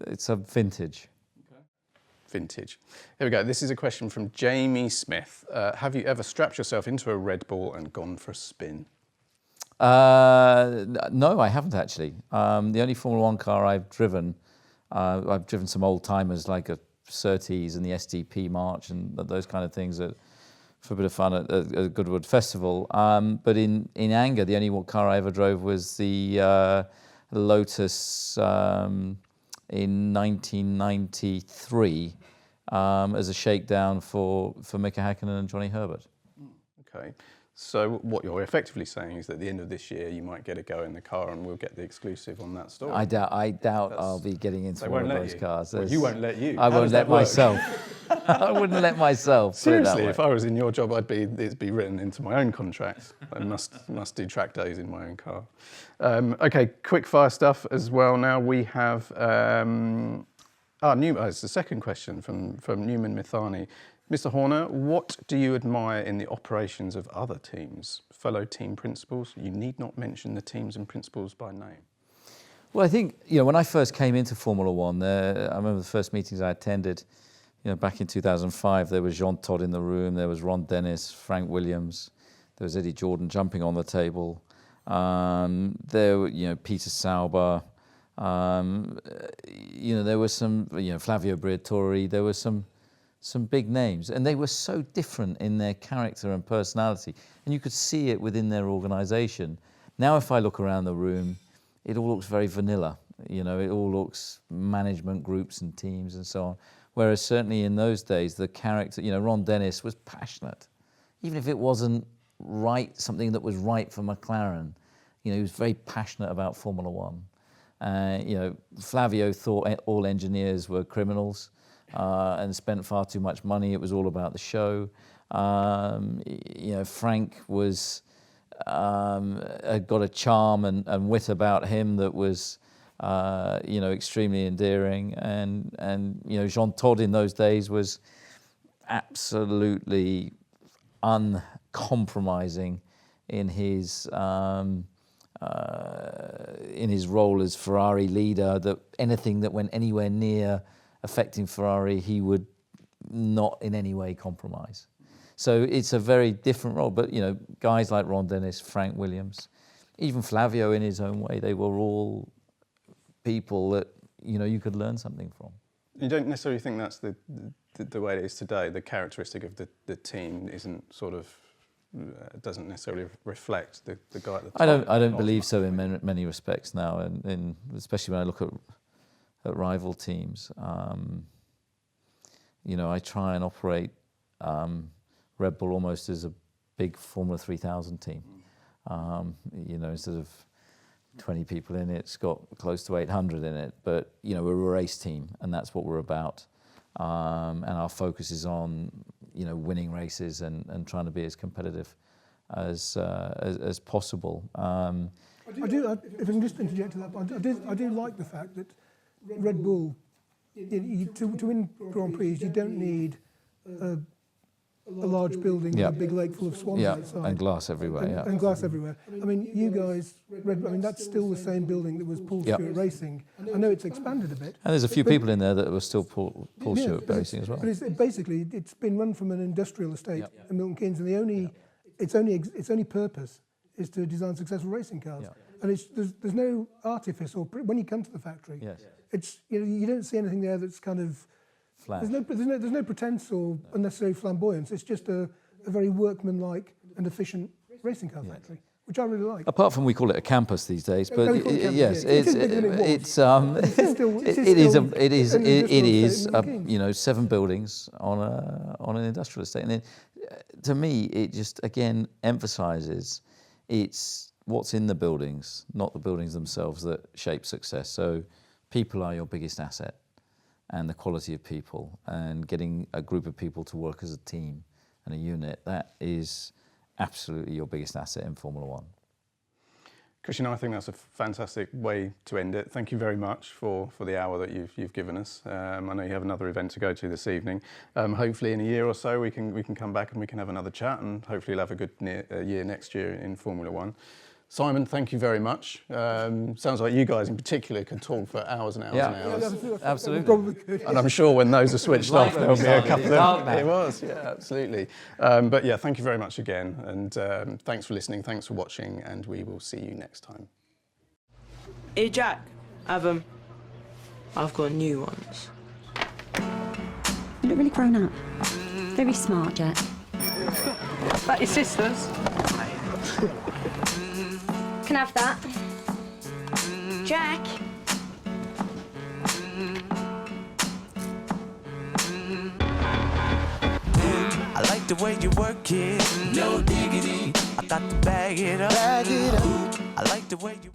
it's a vintage. Vintage. Here we go. This is a question from Jamie Smith. Have you ever strapped yourself into a Red Bull and gone for a spin? No, I haven't actually. The only Formula One car I've driven some old timers like a Surtees and the SDP March and those kind of things for a bit of fun at Goodwood Festival. But in anger, the only car I ever drove was the Lotus in 1993 as a shakedown for Mika Häkkinen and Johnny Herbert. Okay. So what you're effectively saying is that at the end of this year, you might get a go in the car and we'll get the exclusive on that story. I doubt I'll be getting into one of those cars. Well, you won't let you. I won't let myself. I wouldn't let myself. Seriously, if I was in your job, it'd be written into my own contract. I must do track days in my own car. Okay, quick fire stuff as well. Now we have it's the second question from Newman Mithani. Mr. Horner, what do you admire in the operations of other teams? Fellow team principals? You need not mention the teams and principals by name. Well, I think, when I first came into Formula One, I remember the first meetings I attended, back in 2005, there was Jean Todt in the room, there was Ron Dennis, Frank Williams, there was Eddie Jordan jumping on the table, there were, Peter Sauber, there was some, Flavio Briatore, there were some big names, and they were so different in their character and personality, and you could see it within their organisation. Now, if I look around the room, it all looks very vanilla. It all looks management groups and teams and so on. Whereas certainly in those days, the character, Ron Dennis was passionate, even if it wasn't right, something that was right for McLaren. He was very passionate about Formula One. Flavio thought all engineers were criminals. And spent far too much money. It was all about the show. Frank was had got a charm and wit about him that was, extremely endearing. And Jean Todt in those days was absolutely uncompromising in his role as Ferrari leader. That anything that went anywhere near affecting Ferrari, he would not in any way compromise. So it's a very different role. But, guys like Ron Dennis, Frank Williams, even Flavio in his own way, they were all people that, you could learn something from. You don't necessarily think that's the way it is today? The characteristic of the team isn't doesn't necessarily reflect the guy at the top? I don't believe so in many respects now, and especially when I look at rival teams. I try and operate Red Bull almost as a big Formula 3000 team. Instead of 20 people in it, it's got close to 800 in it. But, we're a race team, and that's what we're about. And our focus is on, winning races and trying to be as competitive as possible. I do, if I can just interject to that, I do like the fact that Red Bull, to win Grand Prix, you don't need a large building with a big lake full of swans outside. And glass everywhere, And glass everywhere. I mean, you guys, that's still the same building that was Paul Stewart Racing. I know it's expanded a bit. And there's a few people in there that were still Paul Stewart Racing as well. But it's been run from an industrial estate in Milton Keynes, and its only purpose is to design successful racing cars. And there's no artifice when you come to the factory. It's you don't see anything there that's kind of Flash. There's no pretense or unnecessary flamboyance. It's just a very workmanlike and efficient racing car factory, which I really like. Apart from we call it a campus these days, but yes, it is 7 buildings on an industrial estate, and to me it just again emphasises it's what's in the buildings, not the buildings themselves, that shape success. So people are your biggest asset, and the quality of people, and getting a group of people to work as a team and a unit, that is absolutely your biggest asset in Formula One. Christian, I think that's a fantastic way to end it. Thank you very much for the hour that you've given us. I know you have another event to go to this evening. Hopefully in a year or so we can come back and we can have another chat, and hopefully you'll have a good year next year in Formula One. Simon, thank you very much. Sounds like you guys in particular can talk for hours and hours and hours. Absolutely. And I'm sure when those are switched off, there'll be a couple of... It was, yeah, absolutely. But yeah, thank you very much again. And thanks for listening, thanks for watching, and we will see you next time. Hey Jack, I've got new ones. You look really grown up. Very smart, Jack. That your sisters? Can I have that? Jack? I like the way you work it, no diggity. I got to bag it up. I like the way you